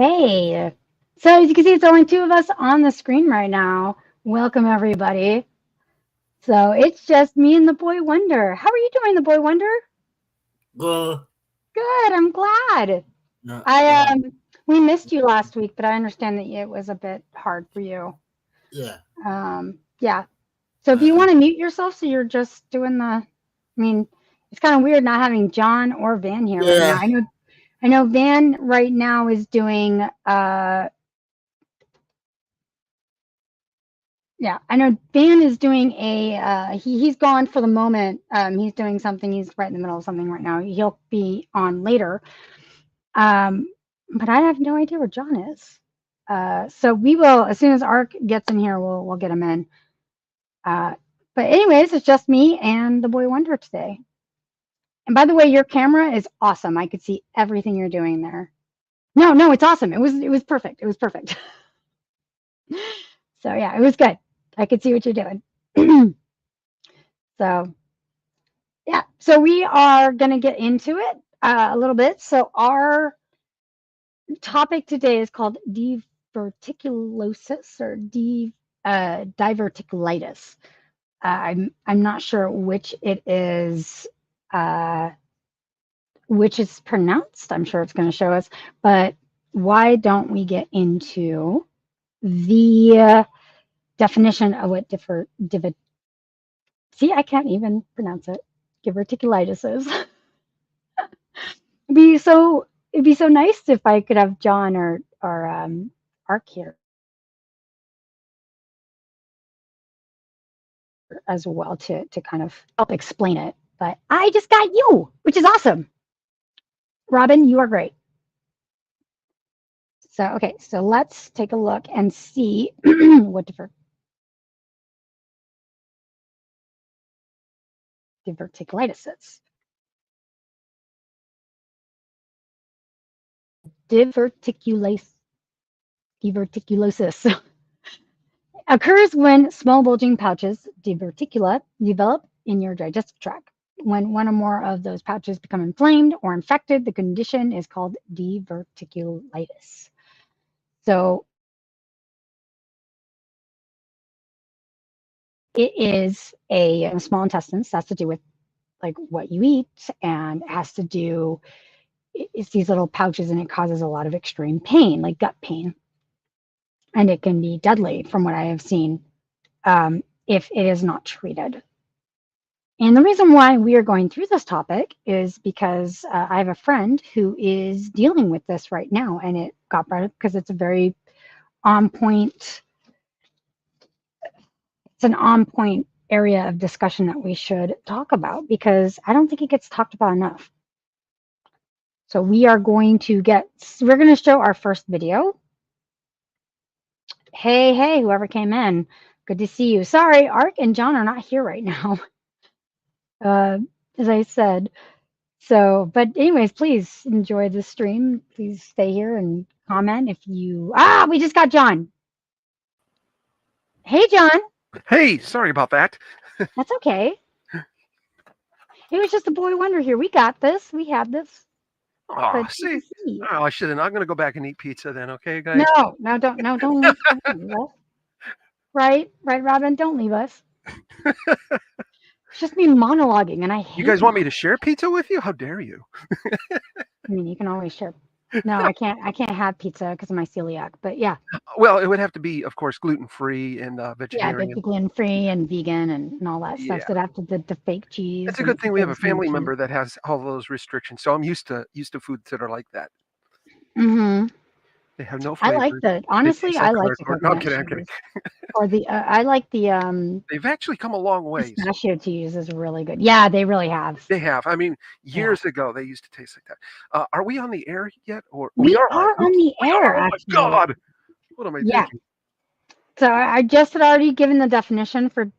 Hey, so as you can see, it's only two of us on the screen right now. Welcome, everybody. So it's just me and the Boy Wonder. How are you doing, the Boy Wonder? Well, Good, I'm glad. not I bad. We missed you last week, but I understand that it was a bit hard for you. Yeah. Yeah. So if you I, want to mute yourself, so you're just doing the. It's kind of weird not having John or Van here right now. yeah. I know Van right now is doing Yeah, I know Dan is doing he's gone for the moment. He's doing something. He's right in the middle of something right now. He'll be on later. Um, but I have no idea where John is. So we will, as soon as Ark gets in here, we'll get him in. Uh, but anyways, it's just me and the Boy Wonder today. And by the way, your camera is awesome. I could see everything you're doing there. No, it's awesome. It was perfect. It was perfect. So yeah, it was good. I could see what you're doing. So yeah, so we are going to get into it a little bit. So our topic today is called diverticulosis or diverticulitis. I'm not sure uh, which is pronounced. I'm sure it's going to show us, but why don't we get into the definition of what see, I can't even pronounce it. Diverticulitis is. Be so It'd be so nice if I could have John or Ark here as well to kind of help explain it. But I just got you, which is awesome. Robin, you are great. So okay, so let's take a look and see what diverticulitis is. Diverticulosis diverticulosis occurs when small bulging pouches, diverticula, develop in your digestive tract. When one or more of those pouches become inflamed or infected, the condition is called diverticulitis. So it is a small intestines. That's to do with like what you eat, and it has to do. It's these little pouches, and it causes a lot of extreme pain, like gut pain, and it can be deadly, from what I have seen, if it is not treated. And the reason why we are going through this topic is because I have a friend who is dealing with this right now, and it got brought up because it's a very on point. It's an on point area of discussion that we should talk about because I don't think it gets talked about enough. So we're going to show our first video. Hey, whoever came in, good to see you. Sorry, Ark and John are not here right now, as I said. So, but anyways, please enjoy the stream. Please stay here and comment if you. We just got John. Hey, John. Hey, sorry about that. That's okay. It was just a Boy Wonder here. We got this. We had this. Oh, But see, see. I shouldn't. I'm gonna go back and eat pizza then. Okay, guys. No, don't leave us. Right, Robin. Don't leave us. It's just me monologuing, and I You hate. guys want me to share pizza with you? How dare you? I mean, you can always share. No, I can't. I can't have pizza because of my celiac. But yeah, Well, it would have to be, of course, gluten free and yeah, the vegetarian. gluten free and vegan and all that stuff. Yeah, So after the fake cheese it's a and good thing we have a frozen family cheese. member that has all those restrictions. So I'm used to foods that are like that. Hmm. They have no I like flavor. the They honestly, taste I like like the cardboard. No, I'm coconut kidding. I'm kidding. cheese or I like They've actually come a long ways. pistachio cheese is really good. Yeah, they really have. They have. I mean, Yeah, years ago they used to taste like that. Are we on the air yet? Or we we are on? are on Oops, the we air are. Oh my actually. God! What am I Yeah. thinking? So I just had already given the definition for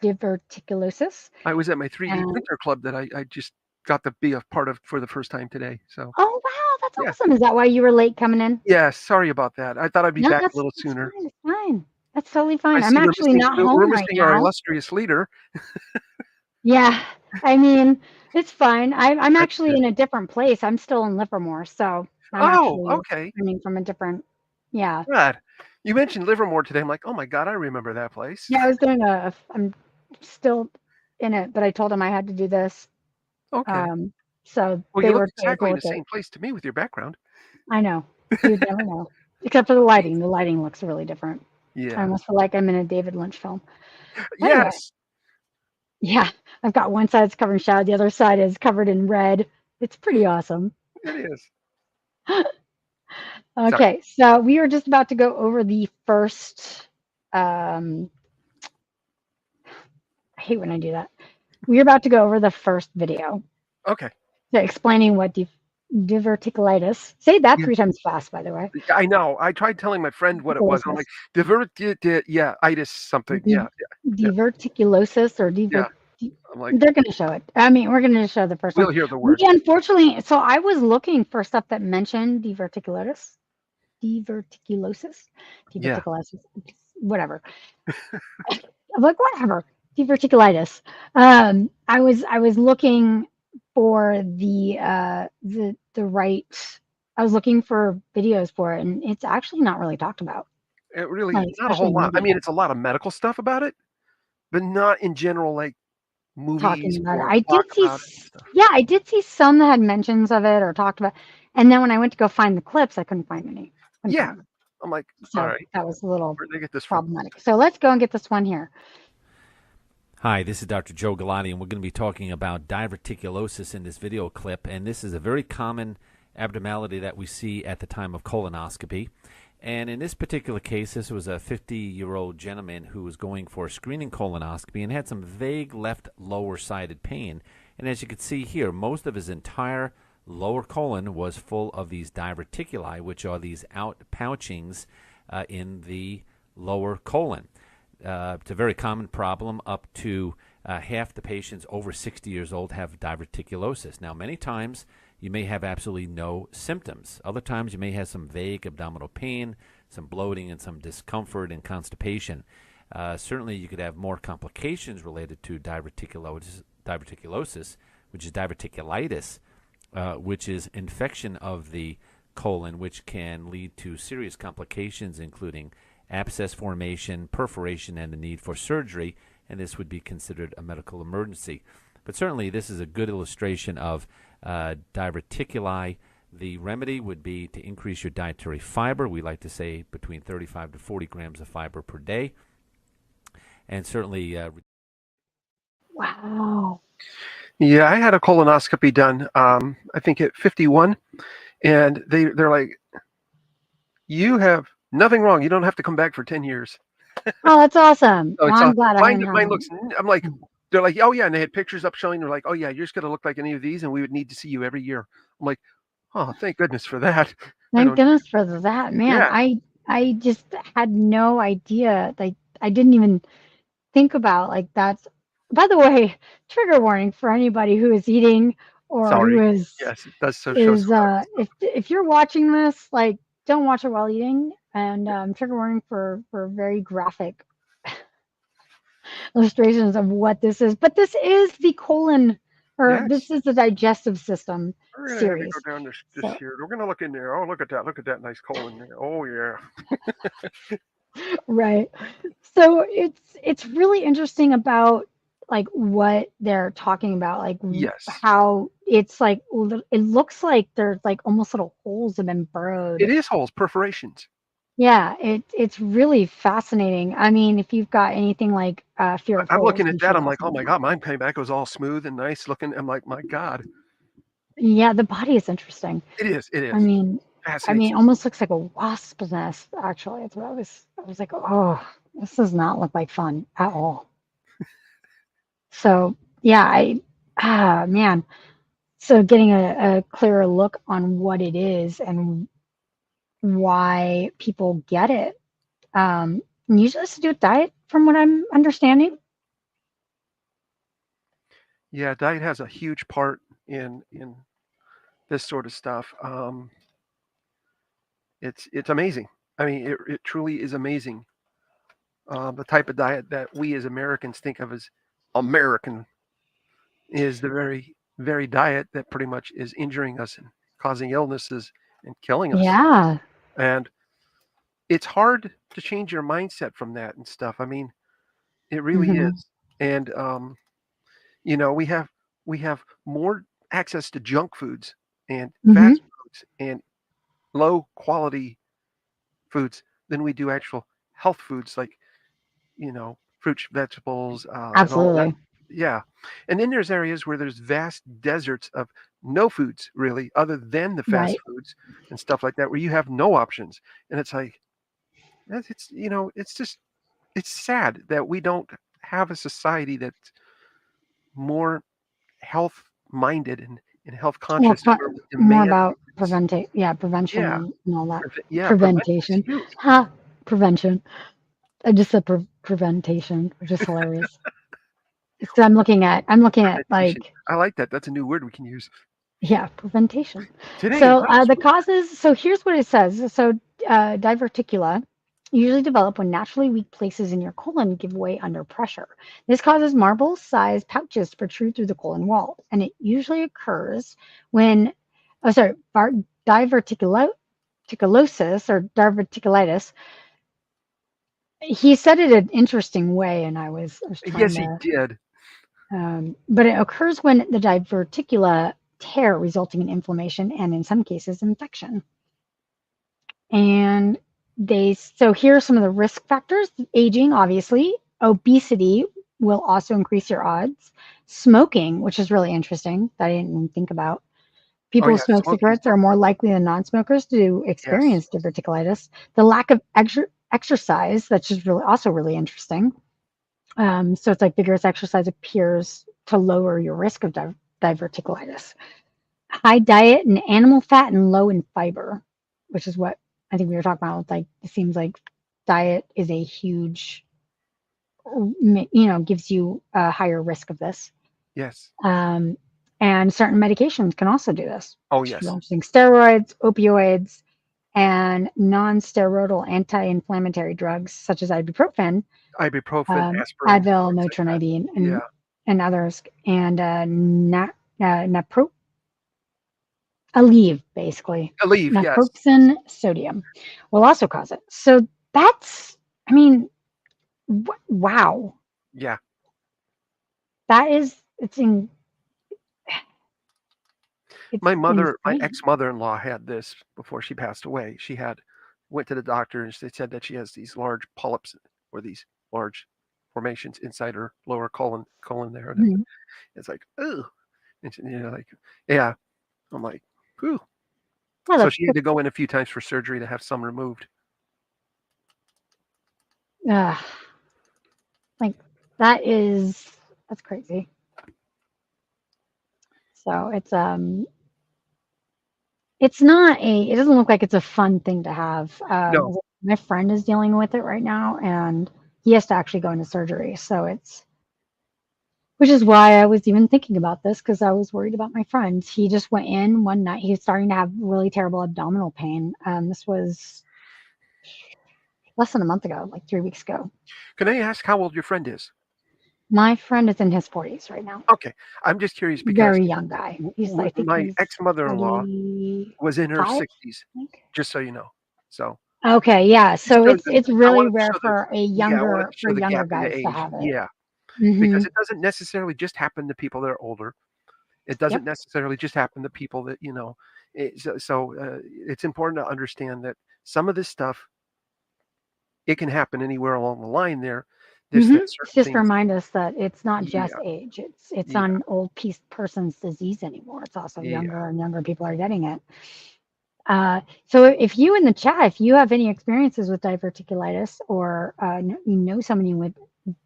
diverticulosis. I was at my 3D And printer club that I just got to be a part of for the first time today. So oh wow, that's yeah, awesome. Is that why you were late coming in? yeah. Sorry about that. I thought I'd be No, back a that's little that's sooner. fine. It's fine. That's totally I fine. I'm see actually not we're home right missing our now. illustrious leader. Yeah, I mean, it's fine. I'm That's actually good. in a different place. I'm still in Livermore, so. I'm Oh, actually okay. streaming from a different. Yeah, God, you mentioned Livermore today. I'm like, oh my God, I remember that place. yeah. I was doing I'm still in it, but I told them I had to do this. Okay. So Well, you they look were totally exactly cool in the with it. same place to me with your background. I know. You'd never know. Except for the lighting. The lighting looks really different. I Yeah. almost feel like I'm in a David Lynch film. Anyway, Yes, yeah, I've got one side that's covered in shadow, the other side is covered in red. It's pretty awesome. it is. Sorry. Okay, so we are just about to go over the first. I hate when I do that. We're about to go over the first video, Okay. so explaining what diverticulitis. Say that Yeah, 3 times fast, by the way. I know. I tried telling my friend what it was. I'm like, yeah, itis something. Yeah, yeah, Diverticulosis or yeah. I'm like, they're going to show it. I mean, we're going to show the first one. we'll hear the We word. unfortunately, so I was looking for stuff that mentioned diverticulitis, diverticulosis, Yeah. diverticulosis, whatever. I'm like, whatever, diverticulitis. I was looking for the right. I was looking for videos for it, and it's actually not really talked about, It really, like not a especially whole in lot. I mean, media it's a lot of medical stuff about it, but not in general, like movies talking about it. or I talk did see, about it and stuff. yeah, I did see some that had mentions of it or talked about, and then when I went to go find the clips, I couldn't find any. Couldn't Yeah. find them. I'm like, all So right, that was a little where'd they get this from? problematic. So let's go and get this one here. Hi, this is Dr. Joe Galati, and we're going to be talking about diverticulosis in this video clip. And this is a very common abnormality that we see at the time of colonoscopy. And in this particular case, this was a 50-year-old gentleman who was going for a screening colonoscopy and had some vague left lower-sided pain. And as you can see here, most of his entire lower colon was full of these diverticuli, which are these outpouchings in the lower colon. It's a very common problem. Up to half the patients over 60 years old have diverticulosis. Now, many times you may have absolutely no symptoms. Other times you may have some vague abdominal pain, some bloating, and some discomfort and constipation. Certainly, you could have more complications related to diverticulosis, which is diverticulitis, which is infection of the colon, which can lead to serious complications, including abscess formation, perforation, and the need for surgery, and this would be considered a medical emergency. But certainly this is a good illustration of diverticuli. The remedy would be to increase your dietary fiber. We like to say between 35 to 40 grams of fiber per day. And certainly... Wow. Yeah, I had a colonoscopy done, I think at 51, and they're like, you have nothing wrong. You don't have to come back for 10 years. Oh, that's awesome. So Well, it's I'm glad I mine. didn't have Mine one. looks. I'm like, they're like, oh yeah, and they had pictures up showing. They're like, oh yeah, you're just gonna look like any of these, and we would need to see you every year. I'm like, oh, thank goodness for that. I Thank don't. goodness for that, man. Yeah, I just had no idea. Like I didn't even think about like that's. By the way, trigger warning for anybody who is eating or who sorry. Yes, it does so show is some medical stuff. if you're watching this, like don't watch it while eating. And trigger warning for very graphic illustrations of what this is. But this is the colon, or this Yes, is the digestive system we're gonna have you series. go down this So here. We're gonna look in there. Oh, look at that! Look at that nice colon there. Oh yeah. right. So it's really interesting about like what they're talking about, like Yes, how it's like it looks like there's like almost little holes have been it burrowed. is holes, perforations. Yeah, it's really fascinating. I mean, if you've got anything like fear of I'm holes, looking at I'm sure that. I'm like, that's oh my god, mine came back. It was all smooth and nice looking. I'm like, my god, yeah, the body is interesting. it is. It I is. mean, Fascinates it me. almost looks like a wasp's nest, actually. It's what I was like, oh, this does not look like fun at all. So yeah, man. So getting a clearer look on what it is and why people get it. Usually it's to do with diet, from what I'm understanding. Yeah, diet has a huge part in this sort of stuff. It's amazing. I mean, it truly is amazing. The type of diet that we as Americans think of as American is the very diet that pretty much is injuring us and causing illnesses and killing us. Yeah. And it's hard to change your mindset from that and stuff. I mean, it really Mhm. is. And we have more access to junk foods and Mhm. fast foods and low quality foods than we do actual health foods like fruits, vegetables, and all that. Absolutely. Yeah. And then there's areas where there's vast deserts of no foods really other than the fast Right. foods and stuff like that where you have no options. And it's like it's just it's sad that we don't have a society that's more health minded and health Well, conscious it's where we more demand about things. prevention Yeah. and all that. Yeah, prevention is Preventation. huge. Ha, prevention. I just said preventation, which is hilarious. So I'm looking at Prevention. like, I like that. That's a new word we can use. yeah, preventation. Today in So the class. causes, so here's what it says. So diverticula usually develop when naturally weak places in your colon give way under pressure. This causes marble-sized pouches to protrude through the colon wall, and it usually occurs when, diverticulosis or diverticulitis. He said it an interesting way, and I was trying Yes, he to, did. but it occurs when the diverticula tear, resulting in inflammation and in some cases infection. And so here are some of the risk factors. Aging, obviously. Obesity will also increase your odds. Smoking, which is really interesting, that I didn't even think about. Oh People who yeah, smoke smoking. cigarettes are more likely than non-smokers to Yes. experience diverticulitis. The lack of exercise, that's just really interesting. So it's like vigorous exercise appears to lower your risk of diverticulitis. High diet and animal fat and low in fiber, which is what I think we were talking about. Like, it seems like diet is a huge, gives you a higher risk of this. Yes. And certain medications can also do this. Oh Which is yes. really interesting. Steroids, opioids, and non-steroidal anti-inflammatory drugs such as ibuprofen, Ibuprofen, aspirin, Advil, things like that. Motrin, Yeah. and others, and Aleve, basically. Aleve, yes. Naproxen sodium will also cause it. So that's, I mean, wow. Yeah. That is, it's My insane. ex-mother-in-law had this before she passed away. Went to the doctor and they said that she has these large polyps or these large formations inside her lower colon there. And Mhm. it's like, oh, like, yeah. I'm like, ooh. Yeah, So she had to go in a few times for surgery to have some removed. like that's crazy. So it's not it doesn't look like it's a fun thing to have. No. My friend is dealing with it right now, and he has to actually go into surgery. So which is why I was even thinking about this, because I was worried about my friend. He just went in one night. He's starting to have really terrible abdominal pain. This was less than a month ago, like 3 weeks ago. Can I ask how old your friend is? My friend is in his 40s right now. Okay. I'm just curious because Very young guy. I think my he's ex-mother-in-law 45. was in her I 60s, think. just so you know. So Okay, yeah. just So shows it's I really wanted to rare show for I wanted to show the younger gap in the guys to age. have it. Yeah. Hmm. Because it doesn't necessarily just happen to people that are older. It doesn't Yep. necessarily just happen to people that, it's important to understand that some of this stuff, it can happen anywhere along the line there. Just that certain Just things. remind us that it's not just Yeah. age. It's Yeah. not an old person's disease anymore. It's also Yeah. younger and younger people are getting it. So if you in the chat, if you have any experiences with diverticulitis, or you know somebody with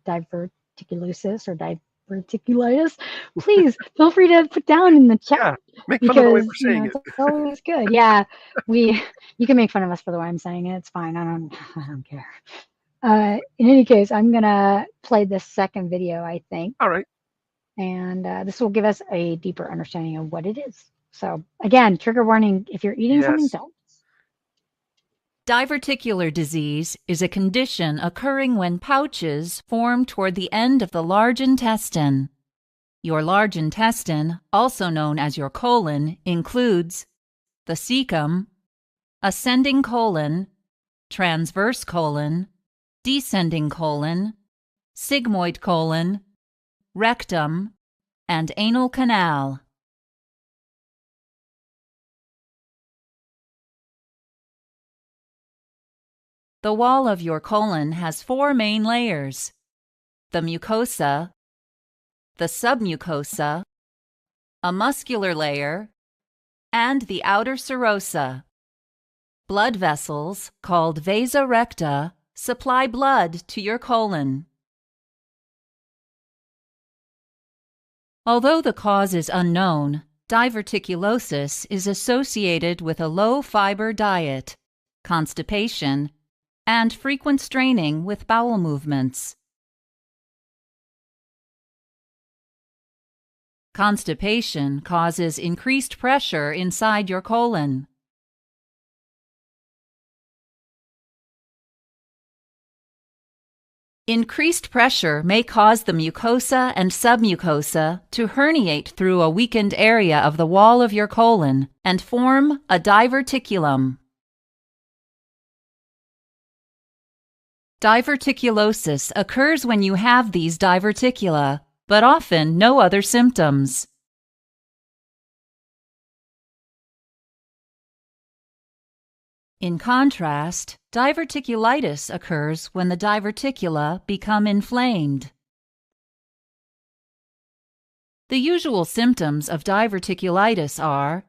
diverticulosis or diverticulitis, please feel free to put down in the chat. Yeah. Make fun of the way Because we're saying it. it's always good. Yeah, you can make fun of us for the way I'm saying it. It's fine. I don't care. In any case, I'm gonna play this second video, I think, All right. and this will give us a deeper understanding of what it is. So again, trigger warning: if you're eating something, Yes. don't. Diverticular disease is a condition occurring when pouches form toward the end of the large intestine. Your large intestine, also known as your colon, includes the cecum, ascending colon, transverse colon, descending colon, sigmoid colon, rectum, and anal canal. The wall of your colon has 4 main layers: the mucosa, the submucosa, a muscular layer, and the outer serosa. Blood vessels, called vasa recta, supply blood to your colon. Although the cause is unknown, diverticulosis is associated with a low-fiber diet, constipation, and frequent straining with bowel movements. Constipation causes increased pressure inside your colon. Increased pressure may cause the mucosa and submucosa to herniate through a weakened area of the wall of your colon and form a diverticulum. Diverticulosis occurs when you have these diverticula, but often no other symptoms. In contrast, diverticulitis occurs when the diverticula become inflamed. The usual symptoms of diverticulitis are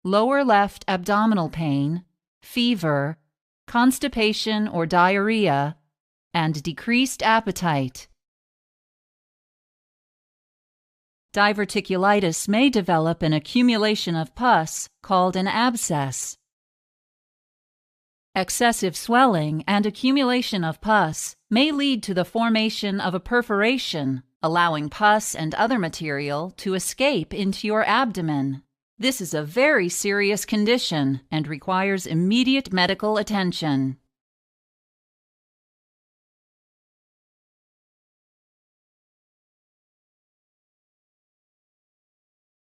lower left abdominal pain, fever, constipation or diarrhea, and decreased appetite. Diverticulitis may develop an accumulation of pus called an abscess. Excessive swelling and accumulation of pus may lead to the formation of a perforation, allowing pus and other material to escape into your abdomen. This is a very serious condition and requires immediate medical attention.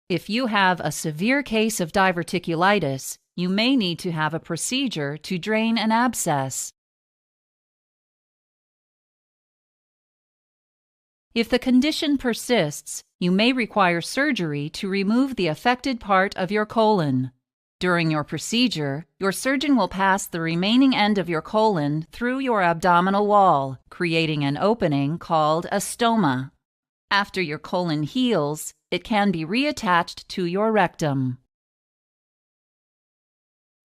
If you have a severe case of diverticulitis, you may need to have a procedure to drain an abscess. If the condition persists, you may require surgery to remove the affected part of your colon. During your procedure, your surgeon will pass the remaining end of your colon through your abdominal wall, creating an opening called a stoma. After your colon heals, it can be reattached to your rectum.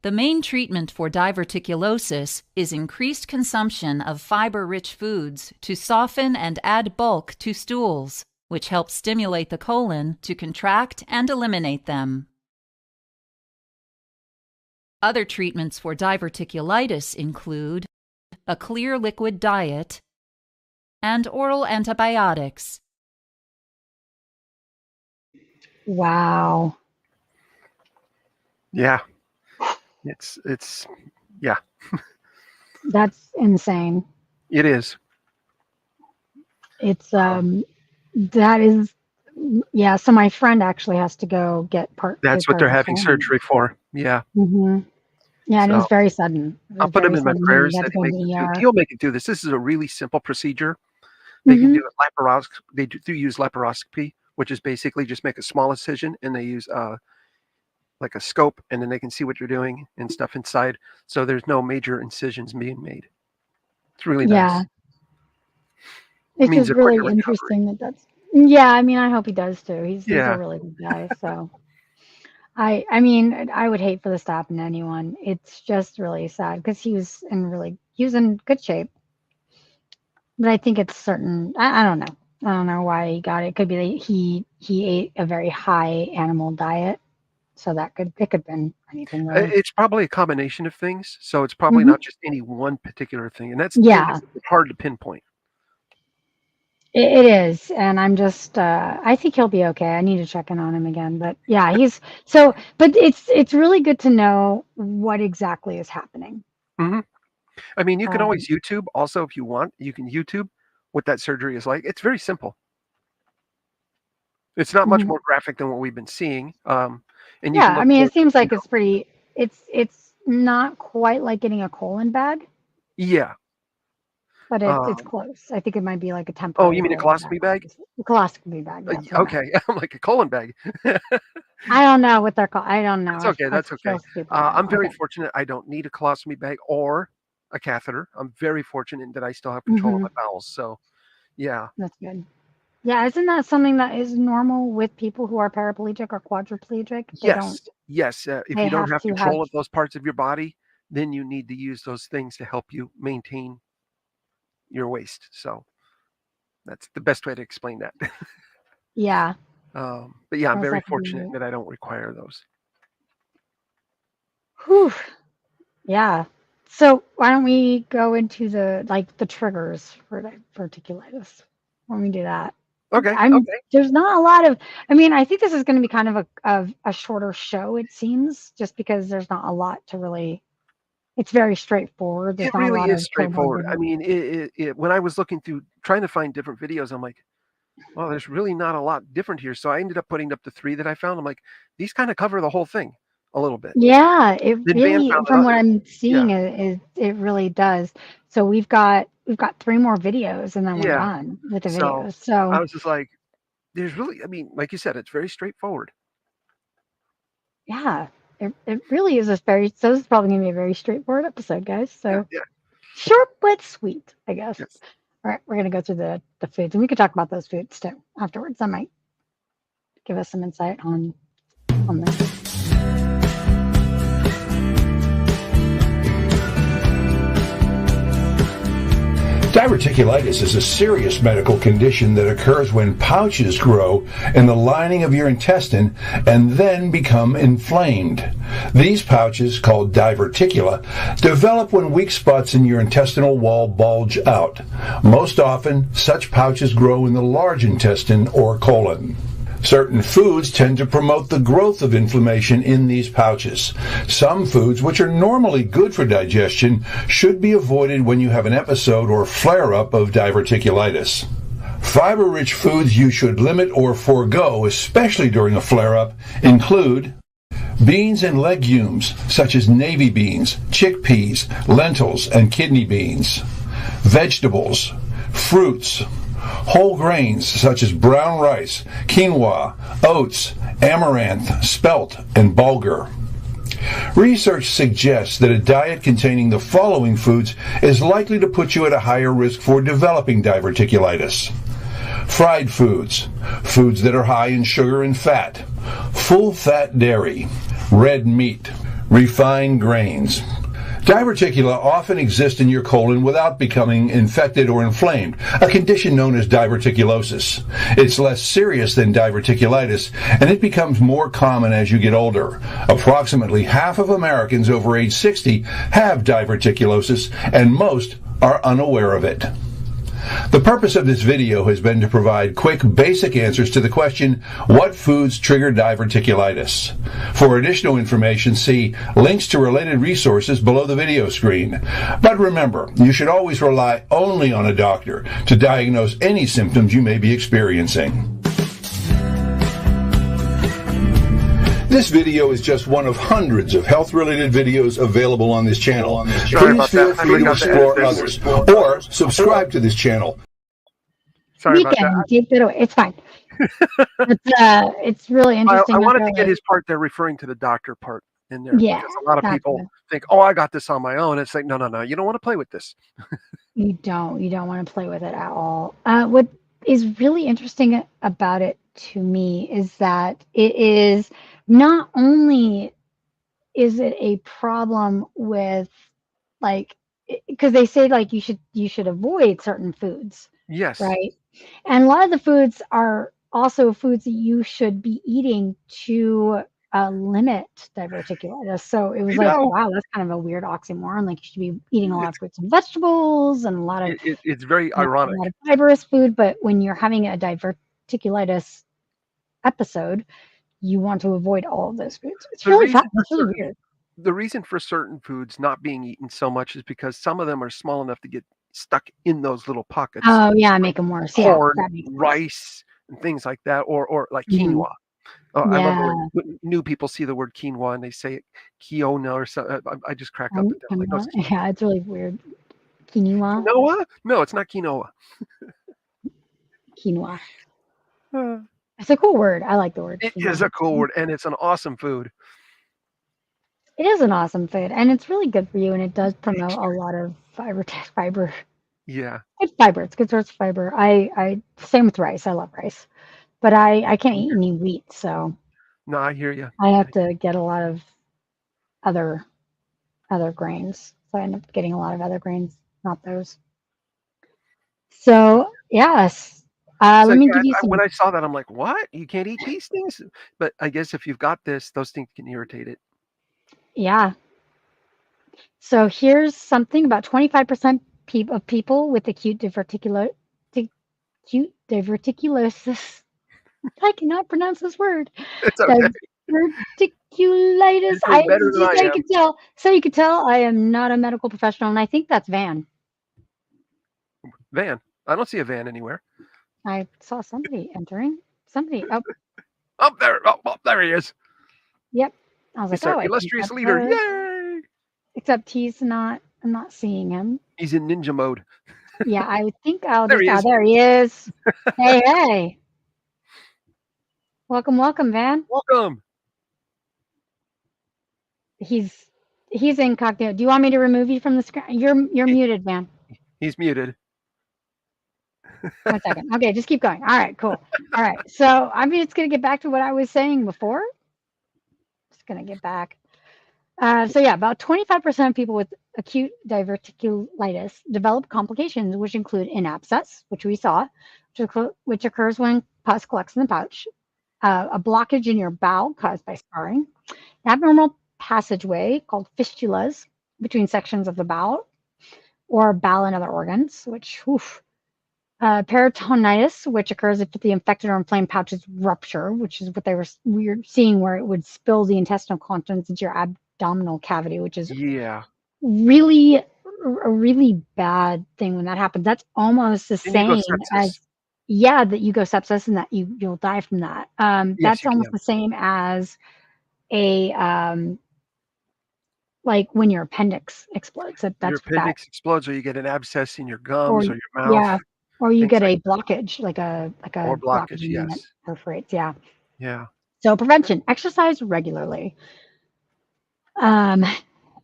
The main treatment for diverticulosis is increased consumption of fiber-rich foods to soften and add bulk to stools, which helps stimulate the colon to contract and eliminate them. Other treatments for diverticulitis include a clear liquid diet and oral antibiotics. Wow. Yeah. Yeah, That's insane. it is. It's that is, yeah, so my friend actually has to go get That's take what part they're of the having ceremony. surgery for. Yeah. Mm-hmm. Yeah, and it So was very sudden. It I'll was put him very in my sudden. prayers He had that to go to the ER. he'll make it through this. This is a really simple procedure. They can do a laparoscopy. They do use laparoscopy, which is basically just make a small incision, and they use like a scope, and then they can see what you're doing and stuff inside. So there's no major incisions being made. It's really nice. It's Means just a quicker really recovery. interesting that's. Yeah, I mean, I hope he does too. He's a Yeah. really good guy. So I mean, I would hate for this to happen to anyone. It's just really sad because he was in good shape. But I think it's certain. I don't know. I don't know why he got it. It could be that he ate a very high animal diet, so it could have been anything really. It's probably a combination of things. So it's probably Mhm. not just any one particular thing, and that's the thing Yeah, that's hard to pinpoint. it is, and I'm just. I think he'll be okay. I need to check in on him again. But yeah, he's so. But it's really good to know what exactly is happening. Hmm. I mean, you can Um, always YouTube also if you want. You can YouTube what that surgery is like. It's very simple. It's not much mhm. more graphic than what we've been seeing. And you Yeah, can I look mean, for, it seems like it's pretty. It's not quite like getting a colon bag, Yeah. but it's Um, close. I think it might be like a oh, temporary you mean a colon colostomy bag? A colostomy bag, yes. Okay, I'm like a colon bag. I don't know what they're called. I don't know. That's okay. I That's okay. feel stupid now. I'm very Okay. fortunate. I don't need a colostomy bag or a catheter. I'm very fortunate in that I still have control of my bowels. So, yeah. That's good. Yeah, isn't that something that is normal with people who are paraplegic or quadriplegic? They don't. Yes. If They you don't have have to control have. of those parts of your body, then you need to use those things to help you maintain your waste. So that's the best way to explain that. Yeah. But yeah, I'm Most very definitely. fortunate that I don't require those. Whew. Yeah. So why don't we go into the triggers for diverticulitis? Why don't we do that? Okay. There's not a lot of. I mean, I think this is going to be kind of a shorter show. It seems just because there's not a lot to really. It's very straightforward. There's It not a really lot is of straightforward. I mean, when I was looking through trying to find different videos, I'm like, well, there's really not a lot different here. So I ended up putting up the 3 that I found. I'm like, these kind of cover the whole thing a little bit. Yeah, it Then Van really, found from what others. I'm seeing, Yeah. it really does. So we've got 3 more videos, and then we're Yeah. done with the So videos. So I was just like, there's really, I mean, like you said, it's very straightforward. yeah, it really is a very. So this is probably going to be a very straightforward episode, guys. So Yeah. short but sweet, I guess. Yes. All right, we're going to go through the foods, and we could talk about those foods too afterwards. That might give us some insight on this. Diverticulitis is a serious medical condition that occurs when pouches grow in the lining of your intestine and then become inflamed. These pouches, called diverticula, develop when weak spots in your intestinal wall bulge out. Most often, such pouches grow in the large intestine or colon. Certain foods tend to promote the growth of inflammation in these pouches. Some foods, which are normally good for digestion, should be avoided when you have an episode or flare-up of diverticulitis. Fiber-rich foods you should limit or forego, especially during a flare-up, include beans and legumes, such as navy beans, chickpeas, lentils, and kidney beans. Vegetables, fruits, whole grains such as brown rice, quinoa, oats, amaranth, spelt, and bulgur. Research suggests that a diet containing the following foods is likely to put you at a higher risk for developing diverticulitis. Fried foods, foods that are high in sugar and fat, full-fat dairy, red meat, refined grains. Diverticula often exist in your colon without becoming infected or inflamed, a condition known as diverticulosis. It's less serious than diverticulitis, and it becomes more common as you get older. Approximately half of Americans over age 60 have diverticulosis, and most are unaware of it. The purpose of this video has been to provide quick, basic answers to the question, what foods trigger diverticulitis? For additional information, see links to related resources below the video screen. But remember, you should always rely only on a doctor to diagnose any symptoms you may be experiencing. This video is just one of hundreds of health-related videos available on this channel. Please feel free to explore others or subscribe to this channel. Sorry We about can that. take it away. It's fine. It's really interesting. I wanted to get his part there referring to the doctor part in there. Yeah, Because a lot of gotcha. people think, oh, I got this on my own. It's like, no. You don't want to play with this. You don't want to play with it at all. What is really interesting about it to me is that it is not only is it a problem with because they say you should avoid certain foods, Yes. right? And a lot of the foods are also foods that you should be eating to limit diverticulitis. So it was wow, that's kind of a weird oxymoron. Like you should be eating a lot of fruits and vegetables and a lot of It's very ironic. a lot of fibrous food. But when you're having a diverticulitis episode, you want to avoid all of those foods. It's really weird. The reason for certain foods not being eaten so much is because some of them are small enough to get stuck in those little pockets. Oh yeah, make them worse. Corn, Yeah, that makes sense. rice, and things like that, or like quinoa. Oh, I love Yeah. when new people see the word quinoa and they say it quinoa or something. I just crack up at that. Like, no, it's Yeah, it's really weird. Quinoa. quinoa? No, it's not quinoa. Quinoa. Uh, It's a cool word. I like the word. It quinoa. is a cool word, and it's an awesome food. It is an awesome food, and it's really good for you, and it does promote a lot of fiber. Yeah. It's fiber. It's good source of fiber. I same with rice. I love rice, but I can't eat any wheat, so No, I hear you. I have to get a lot of other grains. So I end up getting a lot of other grains, not those. So yes, So let me yeah, give you some. when I saw that, I'm like, what? You can't eat these things? But I guess if you've got this, those things can irritate it. Yeah. So here's something about 25% of people with acute diverticulosis. I cannot pronounce this word. It's okay. Diverticulitis. You're doing better than I am. So you can tell I am not a medical professional, and I think that's Van. Van. I don't see a van anywhere. I saw somebody entering. Somebody. Oh, Oh, there. Oh, there he is. yep. I was He's like, our oh, I think illustrious that's leader. her. Yay! Except he's not. I'm not seeing him. He's in ninja mode. Yeah, I would think I'll There just. he Oh, is. there he is. Hey, hey. Welcome, Van. Welcome. He's incognito. Do you want me to remove you from the screen? You're muted, Van. He's muted. 1 second. Okay, just keep going. All right, cool. All right. So I'm just gonna get back to what I was saying before. Just gonna get back. So yeah, about 25% of people with acute diverticulitis develop complications, which include an abscess, which we saw, which occurs when pus collects in the pouch, a blockage in your bowel caused by scarring, an abnormal passageway called fistulas between sections of the bowel, or bowel and other organs, which, peritonitis, which occurs if the infected or inflamed pouches rupture, which is what we were seeing, where it would spill the intestinal contents into your abdominal cavity, which is Yeah. really a really bad thing when that happens. That's almost the Then you go same sepsis. as that you go sepsis and that you'll die from that. Yes, That's you almost can. the same as a like when your appendix explodes. Your That's what that, appendix explodes, or you get an abscess in your or gums or your mouth. yeah, or you things get like a blockage, like a or blockage. blockage in that Yes. perforates. Yeah. Yeah. So prevention: exercise regularly.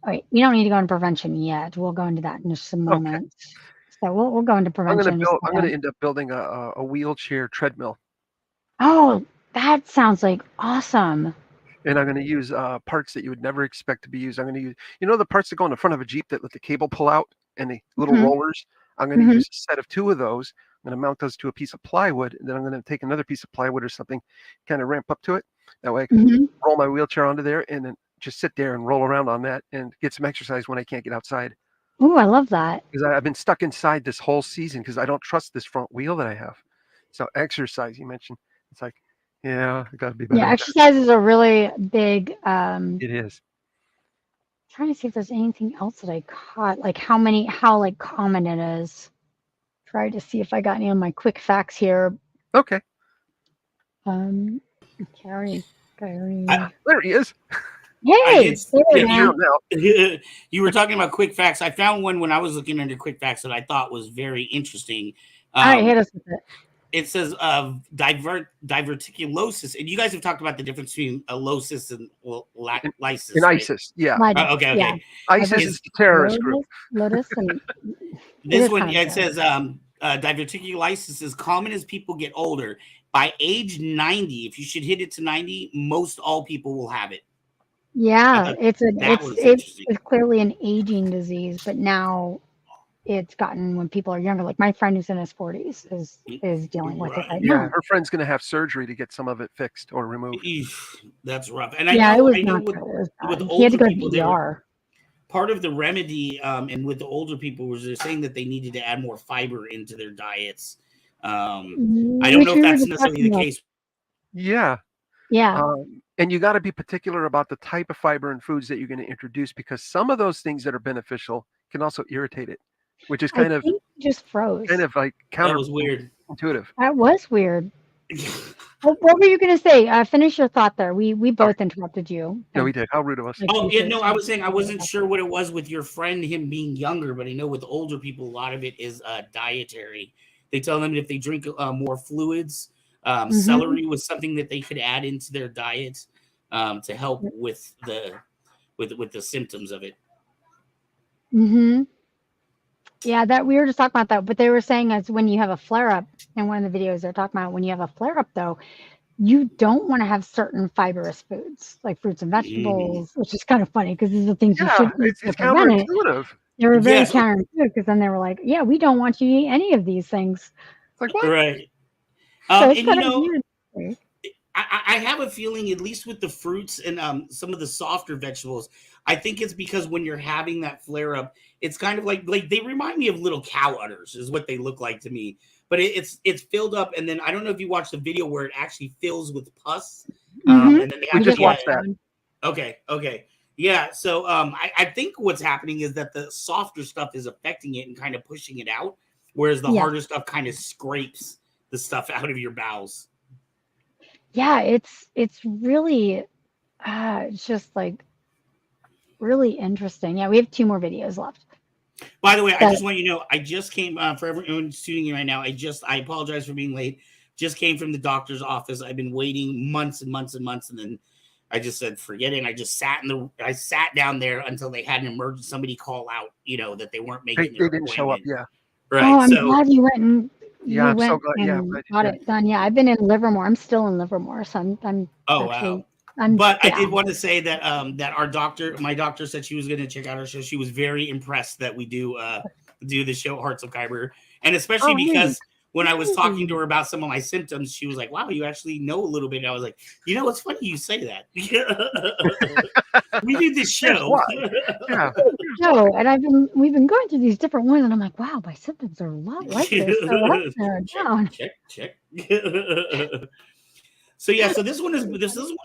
Wait, we don't need to go into prevention yet. We'll go into that in just a Okay. moment. So we'll go into prevention in a I'm second. gonna end up building a wheelchair treadmill, Oh, that sounds like awesome. and I'm gonna use parts that you would never expect to be used. I'm gonna use, the parts that go in the front of a Jeep that let the cable pull out and the little Mhm. rollers. I'm gonna Mhm. use a set of 2 of those. I'm gonna mount those to a piece of plywood, and then I'm gonna take another piece of plywood or something, kind of ramp up to it. That way I can Mhm. roll my wheelchair onto there and then just sit there and roll around on that and get some exercise when I can't get outside. Ooh, I love that. Because I've been stuck inside this whole season because I don't trust this front wheel that I have. So exercise, you mentioned. It's like, yeah, I got to be better Yeah, at that. exercise is a really big. It is. Trying to see if there's anything else that I caught, like how like common it is. Try to see if I got any of my quick facts here. Okay. Carrie. There he is. Hey, there, Yeah, man. now. You were talking about quick facts. I found one when I was looking into quick facts that I thought was very interesting. All right, hit us with it. It says diverticulosis, and you guys have talked about the difference between losis and lysis. In right? ISIS, yeah. Okay. Yeah. ISIS is the terrorist group. Lotus and This one, it says diverticulitis is common as people get older. By age 90, if you should hit it to 90, most all people will have it. yeah, it's clearly an aging disease, but now it's gotten when people are younger. Like my friend who's in his 40s is dealing with it right now. Her friend's going to have surgery to get some of it fixed or removed. That's rough. And it was not good. With He had to go to people, the ER. Part of the remedy, and with the older people, was they're saying that they needed to add more fiber into their diets. I don't know if that's necessarily the case. Yeah. Yeah. And you got to be particular about the type of fiber and foods that you're going to introduce, because some of those things that are beneficial can also irritate it, which is kind of just froze. Kind of like That was weird. Intuitive. That was weird. What were you going to say? Finish your thought there. We both interrupted you. No, we did. How rude of us. Oh, yeah, no, I was saying I wasn't sure what it was with your friend, him being younger, but I know with older people, a lot of it is dietary. They tell them if they drink more fluids, celery was something that they could add into their diet to help with the symptoms of it. Yeah, that we were just talking about that, but they were saying as when you have a flare up, in one of the videos they're talking about when you have a flare up though, you don't want to have certain fibrous foods like fruits and vegetables, which is kind of funny because these are things you should eat to it's prevent it. counterintuitive. They were very counterintuitive because then they were like, "Yeah, we don't want you to eat any of these things." It's like what? Right. So it's And kind of weird. I have a feeling, at least with the fruits and some of the softer vegetables, I think it's because when you're having that flare up, it's kind of like they remind me of little cow udders, is what they look like to me. But it's filled up, and then I don't know if you watched the video where it actually fills with pus. And then they We just watched that. Okay. Yeah. So I think what's happening is that the softer stuff is affecting it and kind of pushing it out, whereas the harder stuff kind of scrapes the stuff out of your bowels. Yeah, it's really it's just like really interesting. Yeah, we have 2 more videos left. By the way, I just want you to know, I just came for everyone tuning in right now. I apologize for being late. Just came from the doctor's office. I've been waiting months and months and months, and then I just said forget it. And I just sat down there until they had an emergency, somebody call out, that they weren't making. They didn't show up. Yeah. Right. Oh, I'm glad you went and I'm so glad. Yeah, got it done. Yeah, I've been in Livermore. I'm still in Livermore, so I'm. Oh wow. But I did want to say that that my doctor said she was going to check out our show. She was very impressed that we do the show Hearts of Kyber, and especially because when I was talking to her about some of my symptoms, she was like, "Wow, you actually know a little bit." And I was like, "It's funny you say that. We do this show, and we've been going through these different ones, and I'm like, wow, my symptoms are a lot like this. So let's narrow it down." Check. So yeah, so this one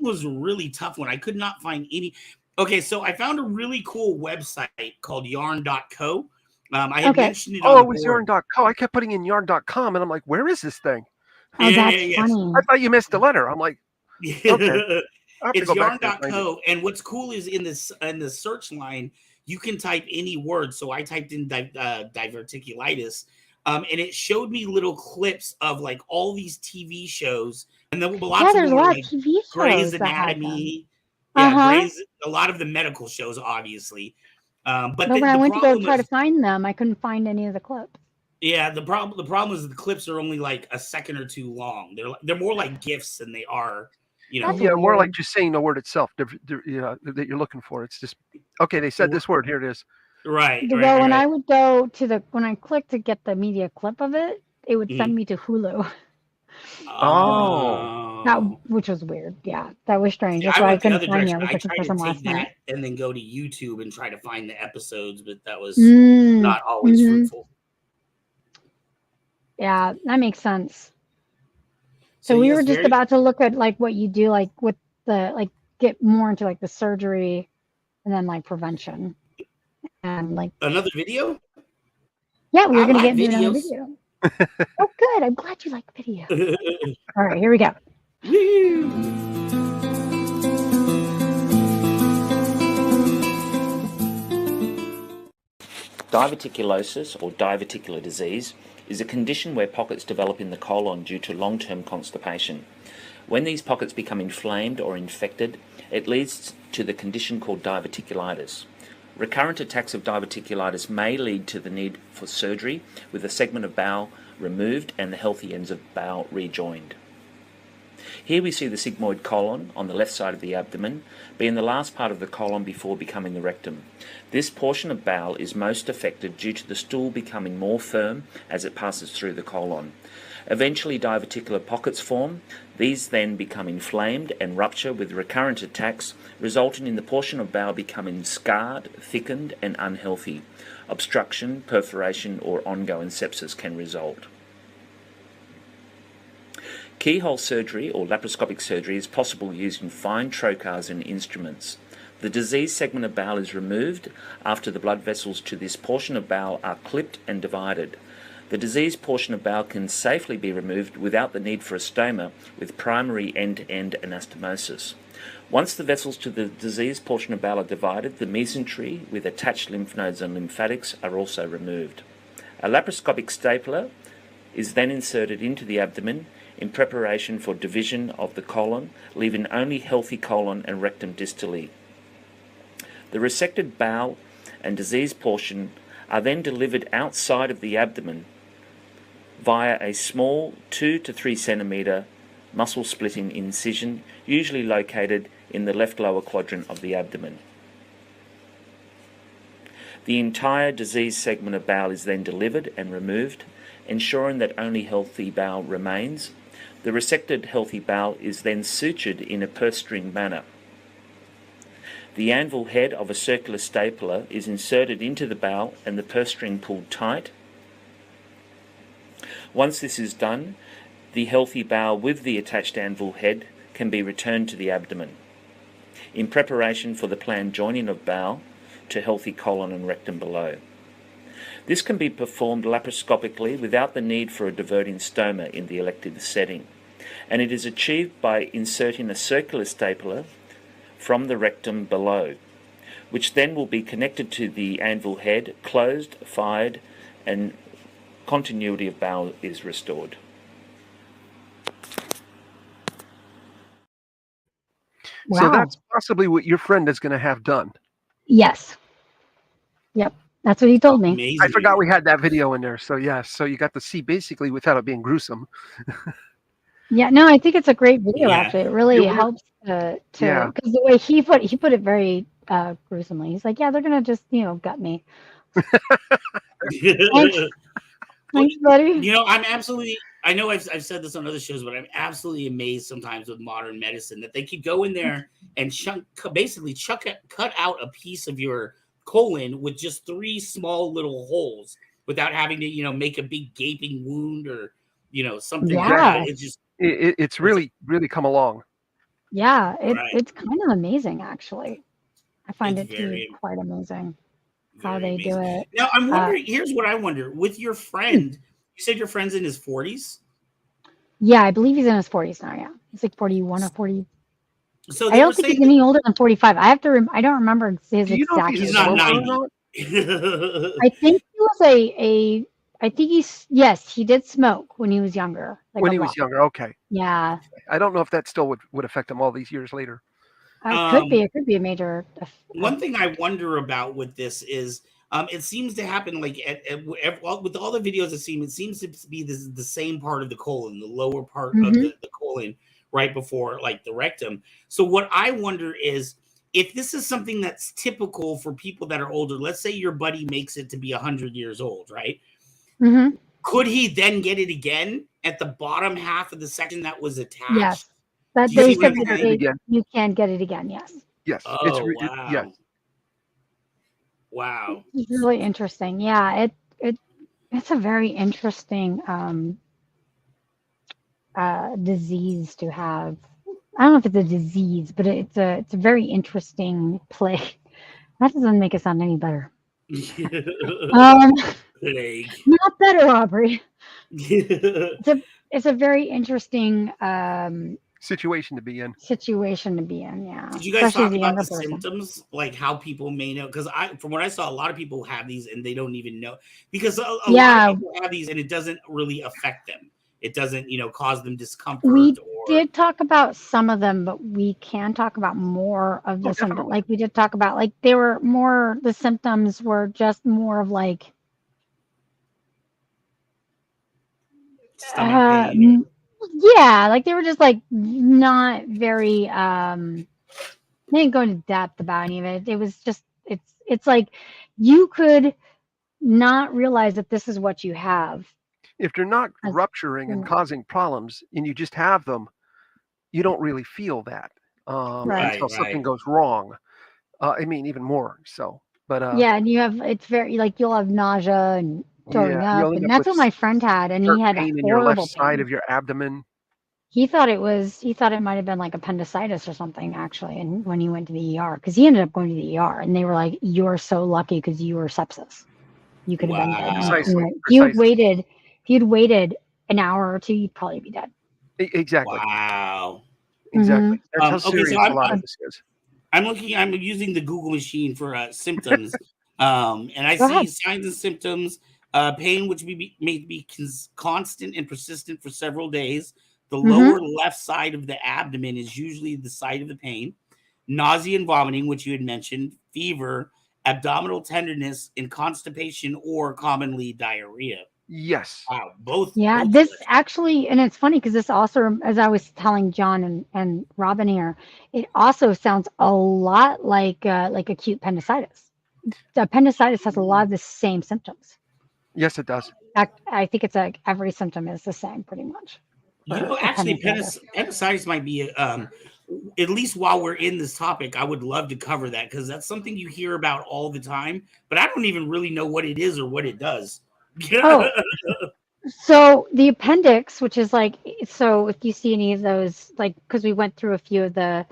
was a really tough one. I could not find any. Okay, so I found a really cool website called yarn.co. I had mentioned it. Oh, it was yarn.co. I kept putting in yarn.com, and I'm like, where is this thing? Oh, that's funny. I thought you missed a letter. I'm like, okay. It's yarn.co, and what's cool is in the search line you can type any word. So I typed in diverticulitis, and it showed me little clips of like all these TV shows, and then lots of them were like TV shows, Grey's Anatomy, a lot of the medical shows, obviously. But when I went to go try to find them, I couldn't find any of the clips. Yeah, the problem is the clips are only like a second or two long. They're more like GIFs than they are. More like just saying the word itself that you're looking for. It's just okay. They said this word. Here it is. Right. When I would go to when I clicked to get the media clip of it, it would send me to Hulu. Which was weird. Yeah, that was strange. That's why I couldn't find it. I was looking for some last night. And then go to YouTube and try to find the episodes, but that was not always fruitful. Yeah, that makes sense. So we were just about to look at like what you do, like with the get more into like the surgery, and then like prevention, and like another video. Yeah, we were going to get into another video. Oh, good. I'm glad you like video. All right, here we go. Diverticulosis, or diverticular disease, is a condition where pockets develop in the colon due to long-term constipation. When these pockets become inflamed or infected, it leads to the condition called diverticulitis. Recurrent attacks of diverticulitis may lead to the need for surgery, with a segment of bowel removed and the healthy ends of bowel rejoined. Here we see the sigmoid colon on the left side of the abdomen, being the last part of the colon before becoming the rectum. This portion of bowel is most affected due to the stool becoming more firm as it passes through the colon. Eventually diverticular pockets form. These then become inflamed and rupture with recurrent attacks, resulting in the portion of bowel becoming scarred, thickened and unhealthy. Obstruction, perforation or ongoing sepsis can result. Keyhole surgery or laparoscopic surgery is possible using fine trocars and instruments. The diseased segment of bowel is removed after the blood vessels to this portion of bowel are clipped and divided. The diseased portion of bowel can safely be removed without the need for a stoma with primary end-to-end anastomosis. Once the vessels to the diseased portion of bowel are divided, the mesentery with attached lymph nodes and lymphatics are also removed. A laparoscopic stapler is then inserted into the abdomen in preparation for division of the colon, leaving only healthy colon and rectum distally. The resected bowel and diseased portion are then delivered outside of the abdomen via a small 2 to 3 centimetre muscle splitting incision, usually located in the left lower quadrant of the abdomen. The entire diseased segment of bowel is then delivered and removed, ensuring that only healthy bowel remains. The resected healthy bowel is then sutured in a purse string manner. The anvil head of a circular stapler is inserted into the bowel and the purse string pulled tight. Once this is done, the healthy bowel with the attached anvil head can be returned to the abdomen in preparation for the planned joining of bowel to healthy colon and rectum below. This can be performed laparoscopically without the need for a diverting stoma in the elective setting, and it is achieved by inserting a circular stapler from the rectum below, which then will be connected to the anvil head, closed, fired, and continuity of bowel is restored. Wow. So that's possibly what your friend is going to have done. Yes. Yep. That's what he told me. Amazing. I forgot we had that video in there. So yes, so you got to see basically without it being gruesome. Yeah, no, I think it's a great video. Yeah. Actually, it really Yeah. helps to Yeah. because the way he put it very gruesomely. He's like, yeah, they're gonna just gut me. Thanks, buddy. You know, I'm absolutely. I know I've said this on other shows, but I'm absolutely amazed sometimes with modern medicine that they could go in there and cut out a piece of your colon with just 3 small little holes without having to make a big gaping wound or something like Yeah. that. It's just It's really come along. Yeah, Right. it's kind of amazing actually. I find It's it to be very- quite amazing how very they do amazing. it. Now I'm wondering. Here's what I wonder: with your friend, you said your friend's in his 40s. Yeah, I believe he's in his 40s now. Yeah, he's like 41 or 40. So I they were don't think saying he's any older than 45. I have to. I don't remember his Do you know if exact. he's he's a not smoker or 90. not? I think he was a. I think yes, he did smoke when he was younger. Like When a he was lot. younger, okay. Yeah, I don't know if that still would affect him all these years later. it could be. It could be a major. One thing I wonder about with this is it seems to happen like with all the videos it seems to be the same part of the colon, the lower part of the colon right before like the rectum. So what I wonder is if this is something that's typical for people that are older. Let's say your buddy makes it to be 100 years old, right? Mm-hmm. Could he then get it again at the bottom half of the section that was attached? Yes, that Do you they see what said I'm that saying? you can get it again. Yes. Yes. Oh, yes. wow. Wow. It's really interesting. Yeah, it's a very interesting disease to have. I don't know if it's a disease, but it's a very interesting plague. That doesn't make it sound any better. Plague. Not better, Aubrey. It's a very interesting Situation to be in. Yeah. Did you guys Especially talk as a about younger the person. symptoms, like how people may know? Because from what I saw, a lot of people have these and they don't even know. Because a lot of people have these and it doesn't really affect them. It doesn't, cause them discomfort. We did talk about some of them, but we can talk about more of the symptoms. Definitely. Like we did talk about, like they were more. The symptoms were just more of like stomach pain. Yeah, like they were just like not very. They didn't go into depth about any of it. It was just it's like you could not realize that this is what you have. If they're not rupturing and causing problems and you just have them, you don't really feel that until something goes wrong. I mean, even more so. But yeah, and it's very like you'll have nausea and throwing up, and that's what my friend had, and he had pain in horrible your left side pain. of your abdomen. He thought it might have been like appendicitis or something actually, and when he went to the ER, because he ended up going to the ER, and they were like, "You're so lucky because you were sepsis. You could have been dead." Precisely. You waited. If you'd waited an hour or two, you'd probably be dead. Exactly. Wow. Exactly. That's how Okay, serious so a lot of this is. I'm using the Google machine for symptoms. And I Go see ahead. signs and symptoms, pain, which may be constant and persistent for several days. The lower left side of the abdomen is usually the site of the pain. Nausea and vomiting, which you had mentioned, fever, abdominal tenderness, and constipation, or commonly diarrhea. Yes. Wow, both. Yeah, both this lists. actually, and it's funny because this also, as I was telling John and Robin here, it also sounds a lot like acute appendicitis. The appendicitis has a lot of the same symptoms. Yes, it does. In fact, I think it's like every symptom is the same pretty much. You for know, actually, appendicitis. appendicitis might be, at least while we're in this topic, I would love to cover that because that's something you hear about all the time, but I don't even really know what it is or what it does. Oh, so the appendix, which is like, so if you see any of those, like, because we went through a few of the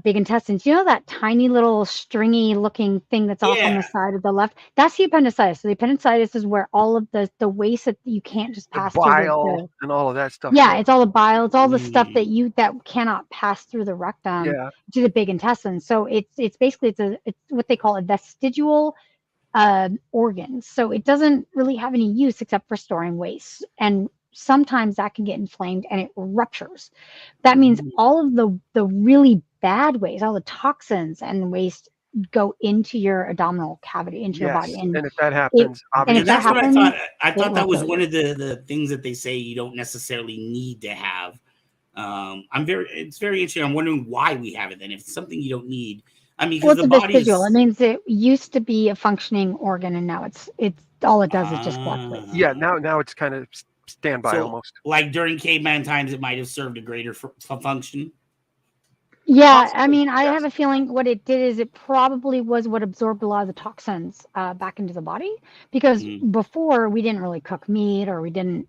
big intestines, you know that tiny little stringy looking thing that's off on Yeah. the side of the left? That's the appendicitis. So the appendicitis is where all of the waste that you can't just The pass through bile and all of that stuff. yeah, goes. it's all the bile, it's all the stuff that cannot pass through the rectum Yeah. to the big intestine. So it's basically it's what they call a vestigial organ. So it doesn't really have any use except for storing waste. And sometimes that can get inflamed and it ruptures. That means all of the really bad waste, all the toxins and waste go into your abdominal cavity, into your body. Yes. And And if that happens, and obviously. if that That's what I happens, thought. I it thought that will was kill one you. of the things that they say you don't necessarily need to have. It's very interesting. I'm wondering why we have it then. If it's something you don't need, I mean, Well, because it's the a body vestigial. It is. means it used to be a functioning organ, and now it's all it does is just collect waste. Yeah, now it's kind of standby So, almost. like during caveman times, it might have served a greater function. Yeah, Possibly, I mean, I yes. have a feeling what it did is it probably was what absorbed a lot of the toxins back into the body because before we didn't really cook meat or we didn't,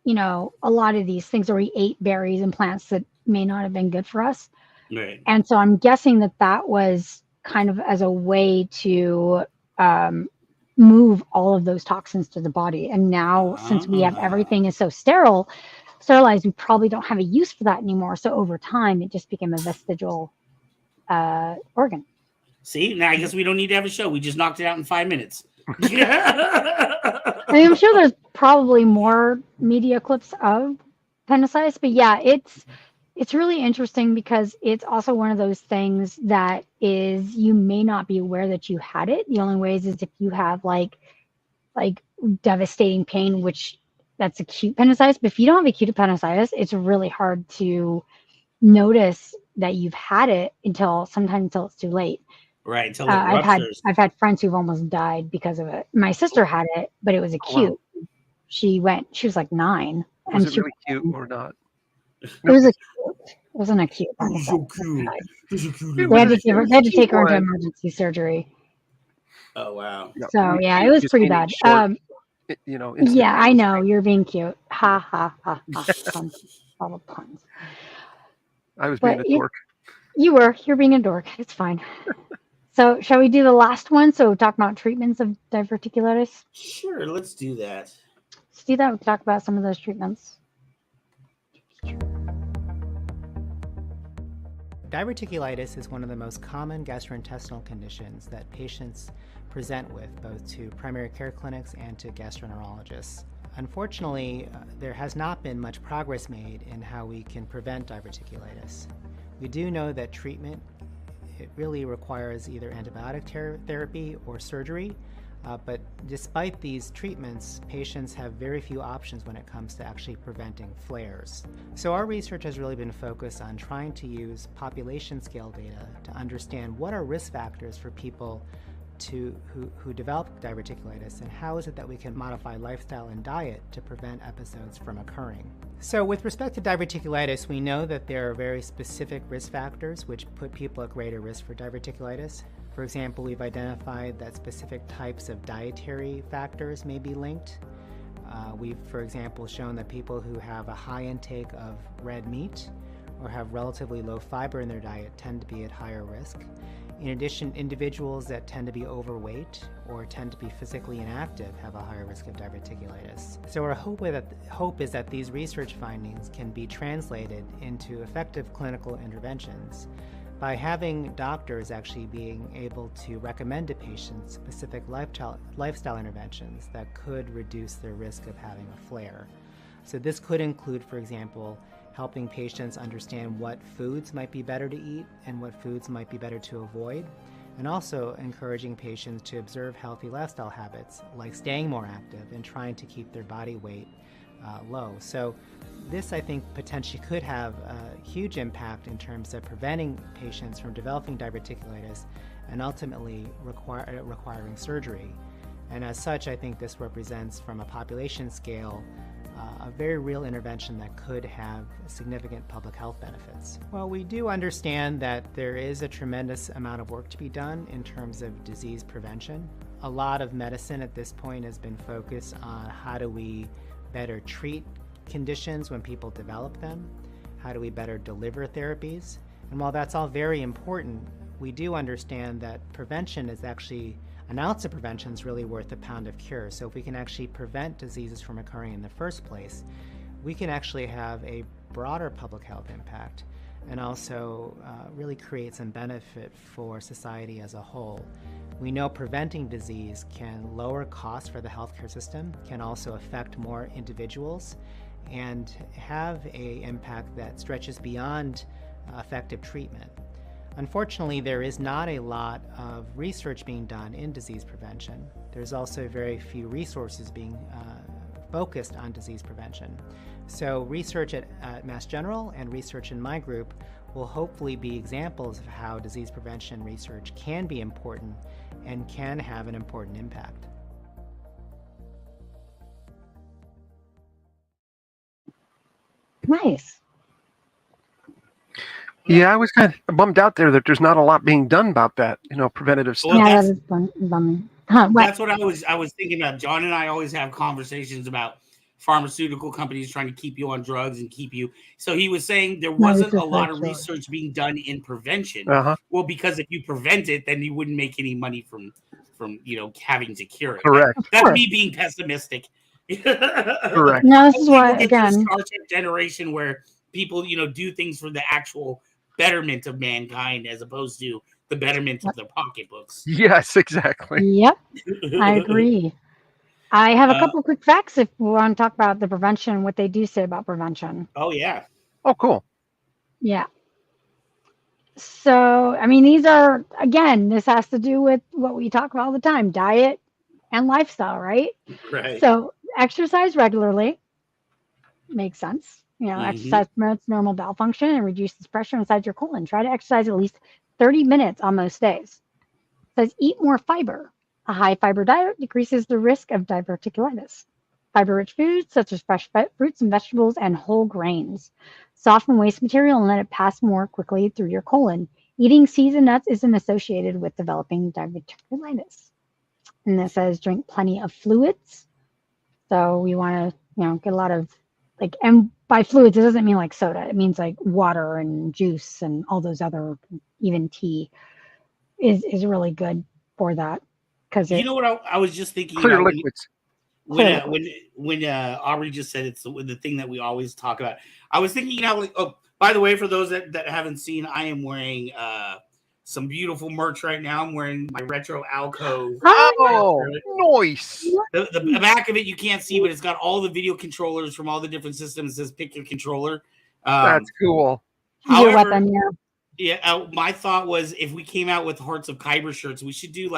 a lot of these things, or we ate berries and plants that may not have been good for us. Right. And so I'm guessing that was kind of as a way to move all of those toxins to the body. And now, since we have everything is so sterilized, we probably don't have a use for that anymore. So over time, it just became a vestigial organ. See, now I guess we don't need to have a show. We just knocked it out in 5 minutes. I mean, I'm sure there's probably more media clips of appendicitis, but yeah, it's really interesting because it's also one of those things that is you may not be aware that you had it. The only ways is if you have like devastating pain, which that's acute appendicitis. But if you don't have acute appendicitis, it's really hard to notice that you've had it until it's too late. Right, until it ruptures. I've had friends who've almost died because of it. My sister had it, but it was acute. Wow. She was like 9. Was it really cute or not? It was acute. It wasn't acute. It was so cute. They had to take her into emergency surgery. Oh wow. No, So yeah, it was pretty bad. Yeah, I know you're being cute. Ha ha ha ha. Puns. All the puns. I was being a dork. You're being a dork. It's fine. So shall we do the last one? So talk about treatments of diverticulitis. Sure, let's do that. Let's do that. We can talk about some of those treatments. Diverticulitis is one of the most common gastrointestinal conditions that patients present with, both to primary care clinics and to gastroenterologists. Unfortunately, there has not been much progress made in how we can prevent diverticulitis. We do know that treatment, it really requires either antibiotic therapy or surgery, but despite these treatments, patients have very few options when it comes to actually preventing flares. So our research has really been focused on trying to use population scale data to understand what are risk factors for people who develop diverticulitis, and how is it that we can modify lifestyle and diet to prevent episodes from occurring. So with respect to diverticulitis, we know that there are very specific risk factors which put people at greater risk for diverticulitis. For example, we've identified that specific types of dietary factors may be linked. We've, for example, shown that people who have a high intake of red meat or have relatively low fiber in their diet tend to be at higher risk. In addition, individuals that tend to be overweight or tend to be physically inactive have a higher risk of diverticulitis. So our hope is that these research findings can be translated into effective clinical interventions by having doctors actually being able to recommend to patients specific lifestyle interventions that could reduce their risk of having a flare. So this could include, for example, helping patients understand what foods might be better to eat and what foods might be better to avoid, and also encouraging patients to observe healthy lifestyle habits like staying more active and trying to keep their body weight low. So this, I think, potentially could have a huge impact in terms of preventing patients from developing diverticulitis and ultimately requiring surgery. And as such, I think this represents, from a population scale, a very real intervention that could have significant public health benefits. Well, we do understand that there is a tremendous amount of work to be done in terms of disease prevention. A lot of medicine at this point has been focused on how do we better treat conditions when people develop them, how do we better deliver therapies. And while that's all very important, we do understand that prevention is actually, an ounce of prevention is really worth a pound of cure. So if we can actually prevent diseases from occurring in the first place, we can actually have a broader public health impact and also really create some benefit for society as a whole. We know preventing disease can lower costs for the healthcare system, can also affect more individuals, and have an impact that stretches beyond effective treatment. Unfortunately, there is not a lot of research being done in disease prevention. There's also very few resources being focused on disease prevention. So research at Mass General and research in my group will hopefully be examples of how disease prevention research can be important and can have an important impact. Nice. Yeah, I was kind of bummed out there that there's not a lot being done about that, preventative stuff. Well, Yeah, that is bumming. What? That's what I was thinking about. John and I always have conversations about pharmaceutical companies trying to keep you on drugs and keep you. So he was saying there wasn't a lot of research being done in prevention. Uh-huh. Well, because if you prevent it, then you wouldn't make any money from having to cure it. Correct. That's me being pessimistic. Correct. No, this is Hopefully why, we'll get to the again, Star Trek generation where people, do things for the actual betterment of mankind as opposed to the betterment of their pocketbooks. Yes, exactly. yep, I agree. I have a couple quick facts if we want to talk about the prevention, what they do say about prevention. Oh, yeah. Oh, cool. Yeah. So, I mean, these are, again, this has to do with what we talk about all the time, diet and lifestyle, right? Right. So, exercise regularly makes sense. Exercise promotes normal bowel function and reduces pressure inside your colon. Try to exercise at least 30 minutes on most days. It says eat more fiber. A high fiber diet decreases the risk of diverticulitis. Fiber-rich foods such as fresh fruits and vegetables and whole grains soften waste material and let it pass more quickly through your colon. Eating seeds and nuts isn't associated with developing diverticulitis. And it says drink plenty of fluids. So we want to, get a lot of and by fluids, it doesn't mean like soda. It means like water and juice and all those other, even tea is really good for that. Because you know what I was just thinking Clear about liquids. when Aubrey just said it's the thing that we always talk about. I was thinking, by the way, for those that haven't seen, I am wearing some beautiful merch right now. I'm wearing my Retro Alcove. Oh, nice. The back of it you can't see, but it's got all the video controllers from all the different systems. It says pick your controller. That's cool. Your weapon, my thought was if we came out with Hearts of Kyber shirts, we should do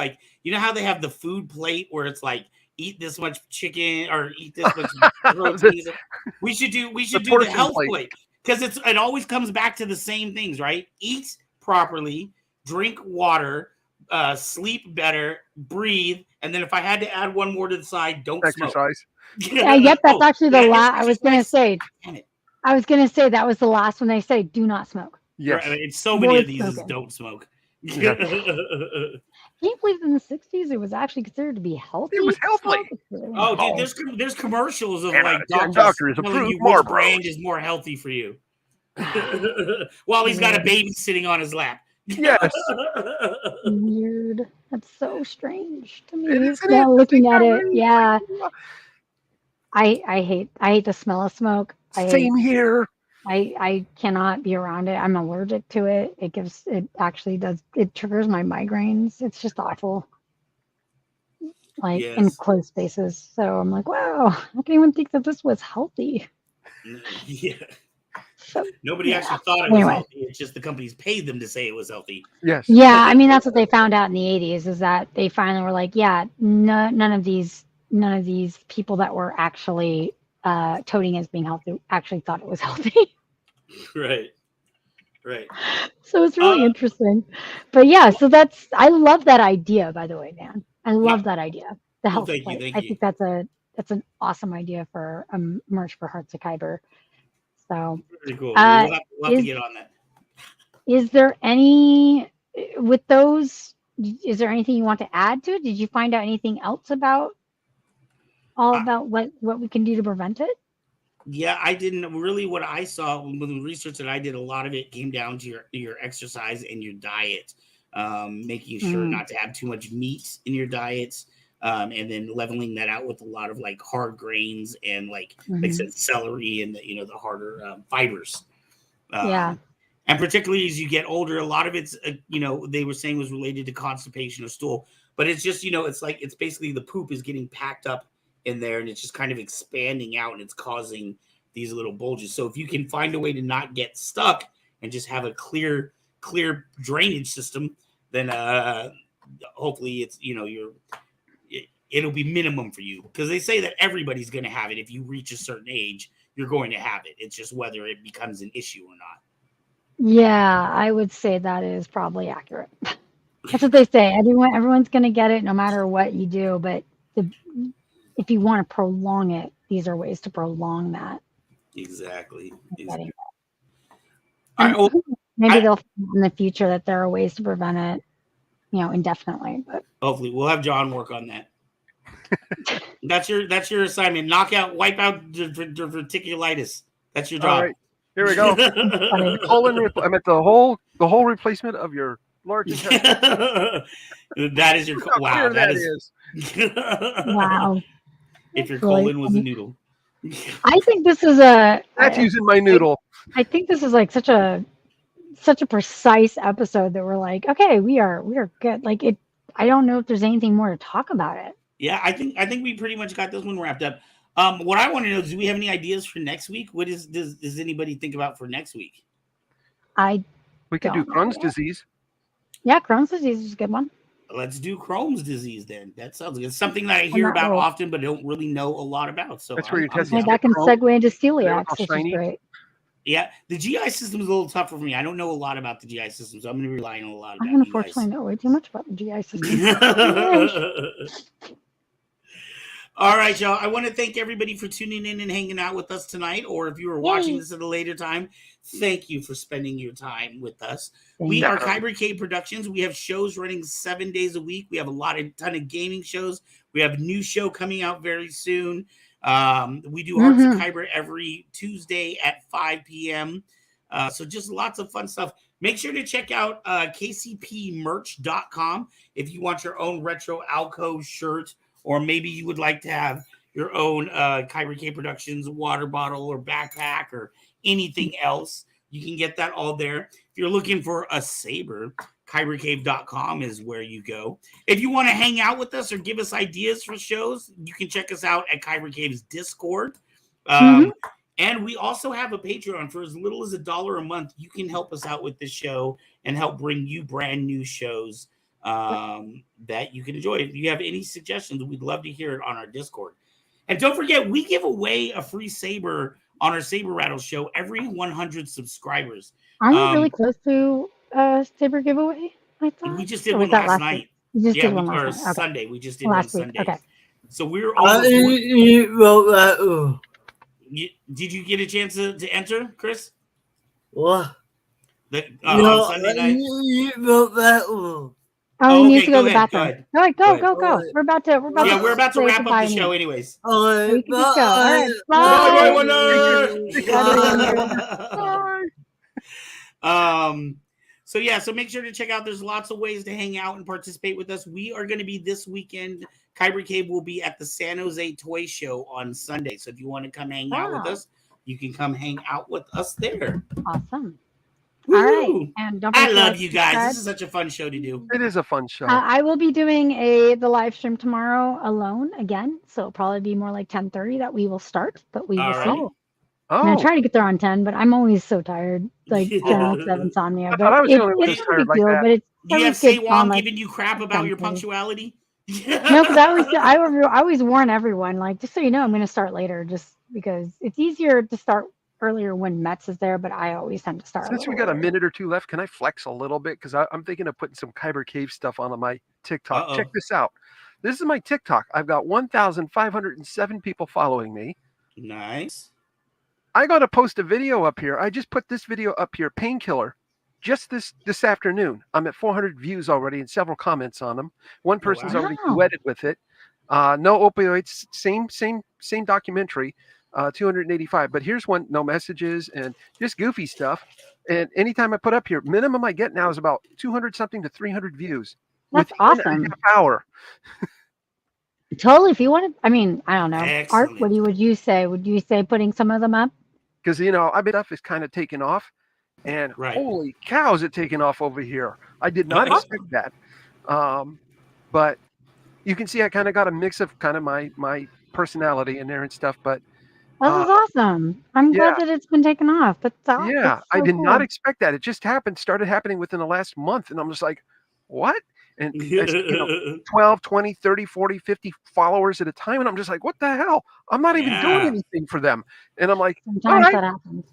how they have the food plate where it's like eat this much chicken or eat this much protein. We should do the health plate because it always comes back to the same things, right? Eat properly, drink water, sleep better, breathe, and then if I had to add one more to the side, don't exercise. Smoke. Yep, that's actually the last. I was going to say. Damn it. I was going to say that was the last one they say. Do not smoke. Yes. It's so many of these is don't smoke. Yeah. Can you believe in the 60s it was actually considered to be healthy? It was healthy. Oh, dude, there's commercials of doctors telling you which brand is more healthy for you. While he's got a baby sitting on his lap. Yes. Weird. That's so strange to me. Isn't Yeah, it? looking at it. It's Yeah. like, I hate the smell of smoke. same here. I cannot be around it. I'm allergic to it. It actually triggers my migraines. It's just awful. Like in Yes. closed spaces. So I'm like, wow, I didn't even think that this was healthy. Yeah. So, Nobody yeah. actually thought it was Anyway. healthy. It's just the companies paid them to say it was healthy. Yes. Yeah, I mean that's what they found out in the 80s is that they finally were like, yeah, none of these people that were actually toting as being healthy actually thought it was healthy. Right. Right. So it's really interesting. But yeah, so I love that idea, by the way, man. I love that idea. The Well, health thank you, plate. thank I you. think that's an awesome idea for merch for Hearts of Kyber. So Pretty cool. We'll have to get on that. is there any with those? Is there anything you want to add to it? Did you find out anything else about about what we can do to prevent it? Yeah, I didn't really. What I saw with the research that I did, a lot of it came down to your exercise and your diet, making sure not to have too much meat in your diets, and then leveling that out with a lot of like hard grains and like I said, celery and the harder fibers. Yeah. And particularly as you get older, a lot of it's they were saying was related to constipation or stool, but it's just it's basically the poop is getting packed up in there and it's just kind of expanding out and it's causing these little bulges. So if you can find a way to not get stuck and just have a clear drainage system, then hopefully it's it'll be minimum for you, because they say that everybody's going to have it. If you reach a certain age, you're going to have it. It's just whether it becomes an issue or not. Yeah, I would say that is probably accurate. That's what they say. Everyone's going to get it no matter what you do, but if you want to prolong it, these are ways to prolong that. Exactly. All right, well, maybe they'll find in the future that there are ways to prevent it, indefinitely. But hopefully we'll have John work on that. That's your assignment. Wipe out diverticulitis. That's your job. All right, here we go. I meant the whole replacement of your large intestine. That is your wow. That is wow. If your colon was a noodle. I think this is that's using my noodle. I think this is like such a precise episode that we're like, okay, we are good. Like it. I don't know if there's anything more to talk about it. Yeah, I think we pretty much got this one wrapped up. What I want to know is, do we have any ideas for next week? What does anybody think about for next week? We could do Crohn's disease. Yeah, Crohn's disease is a good one. Let's do Crohn's disease then. That sounds good. It's something that I hear about often, but don't really know a lot about. So that's where you're testing. That can segue into celiac, which is great. Yeah, the GI system is a little tough for me. I don't know a lot about the GI system, so I'm going to be relying on a lot. I unfortunately know way too much about the GI system. All right, y'all. I want to thank everybody for tuning in and hanging out with us tonight. Or if you were watching this at a later time, thank you for spending your time with us. We are Kyber Cave Productions. We have shows running 7 days a week. We have a ton of gaming shows. We have a new show coming out very soon. We do Hearts of Kyber every Tuesday at 5 p.m. So just lots of fun stuff. Make sure to check out kcpmerch.com if you want your own Retro Alcove shirt, or maybe you would like to have your own Kyber Cave Productions water bottle or backpack or anything else. You can get that all there. If you're looking for a saber, kybercave.com is where you go. If you want to hang out with us or give us ideas for shows, you can check us out at Kyber Cave's Discord. And we also have a Patreon. For as little as $1 a month, you can help us out with this show and help bring you brand new shows that you can enjoy. If you have any suggestions, we'd love to hear it on our Discord. And don't forget, we give away a free saber on our Saber Rattle show every 100 subscribers. Aren't we really close to saber giveaway? I thought we just did one last night. You just did one last night. Okay. Sunday. We just did one Sunday. Okay. So we're did you get a chance to enter, Chris? What? On Sunday night? You wrote that one. Oh, he needs to go to the ahead, bathroom. All right, go. We're about to wrap up the show anyways. So we can just go. All right, bye. Bye. So yeah, so make sure to check out. There's lots of ways to hang out and participate with us. We are going to be this weekend. Kyber Cave will be at the San Jose Toy Show on Sunday. So if you want to come hang out with us, you can come hang out with us there. Awesome. Woo-hoo. All right, and don't I forget love you guys. This is such a fun show to do. It is a fun show. I will be doing the live stream tomorrow alone again, so it'll probably be more like 10:30 that we will start, but we will see. I'm gonna try to get there on 10, but I'm always so tired, like general insomnia. I thought I was the only one it's who's no tired big like deal, that. but it's Do you have Saywam giving you crap about your 10:30. punctuality? No, because I always warn everyone, like, just so you know, I'm gonna start later, just because it's easier to start earlier when Mets is there, but I always tend to start. Since we got a minute or two left, can I flex a little bit? Because I'm thinking of putting some Kyber Cave stuff on my TikTok. Check this out. This is my TikTok. I've got 1,507 people following me. Nice. I got to post a video up here. I just put this video up here, Painkiller, just this afternoon. I'm at 400 views already and several comments on them. One person's already duetted with it. No opioids, same documentary. 285, but here's one, no messages and just goofy stuff. And anytime I put up here, minimum I get now is about 200 something to 300 views. That's awesome. A half hour. Totally. If you want to, I mean, I don't know. Excellent. Art, would you say? Would you say putting some of them up? Because I bet stuff is kind of taken off, and holy cow, is it taken off over here? I did not expect that. But you can see I kind of got a mix of kind of my personality in there and stuff, but. This is awesome. I'm glad that it's been taken off. But I did not expect that. It just started happening within the last month. And I'm just like, what? And 12, 20, 30, 40, 50 followers at a time. And I'm just like, what the hell? I'm not even doing anything for them. And I'm like, sometimes that happens.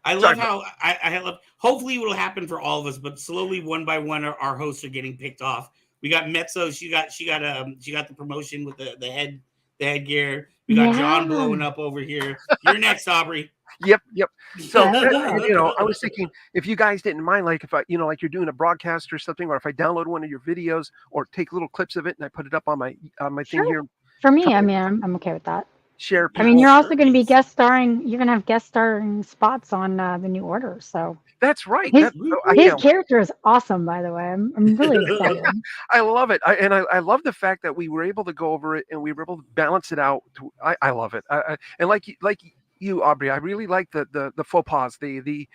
I love how I love. Hopefully, it will happen for all of us, but slowly, one by one, our hosts are getting picked off. We got Mezzo. She got the promotion with the headgear. We got John blowing up over here. You're next, Aubrey. Yep. So, I was thinking if you guys didn't mind, like if I, like you're doing a broadcast or something, or if I download one of your videos or take little clips of it and I put it up on my thing here. For me, I mean, I'm okay with that. Share. I mean, you're also going to be guest starring. You're going to have guest starring spots on the new order. So that's right. His character is awesome, by the way. I'm really excited. I love it. I love the fact that we were able to go over it and we were able to balance it out. I love it. And like you, Aubrey, I really like the faux pas, the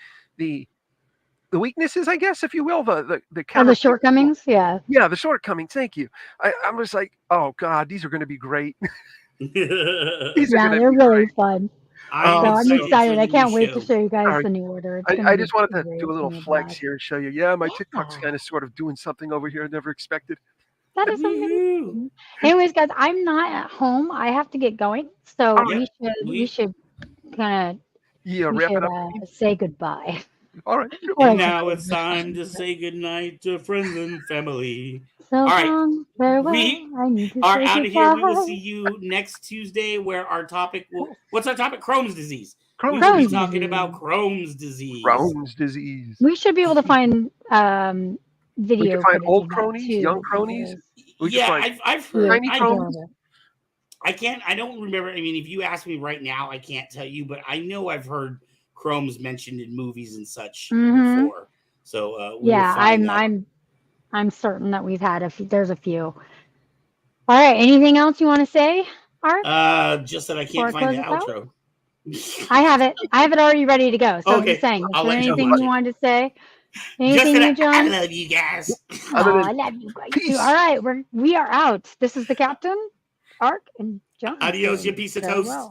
weaknesses, I guess, if you will, the shortcomings. Yeah, the shortcomings. Thank you. I'm just like, oh God, these are going to be great. They're really fun. I'm excited. I can't wait to show you guys the new order. I just wanted to do a little flex here and show you. Yeah, my TikTok's kind of sort of doing something over here I never expected. That is amazing. Anyways, guys, I'm not at home. I have to get going. So we should kind of wrap it up. Say goodbye. All right. And now it's time to say goodnight to friends and family. So all right. Farewell. We are out of here. We will see you next Tuesday where our topic what's our topic? Crohn's disease. We will be talking about Crohn's disease. Crohn's disease. We should be able to find video. We can find old cronies, young cronies. I've heard. Tiny cronies. I don't remember. I mean, if you ask me right now, I can't tell you, but I know I've heard Crohn's mentioned in movies and such before. So I'm certain that we've had there's a few. All right. Anything else you want to say, Art? Just that I can't find the outro. I have it. I have it already ready to go. So I'm just saying. Is there anything you wanted to say? Anything you, John? I love you guys. I love you guys too. All right. We are out. This is the captain, Art, and John. Adios, you piece of toast.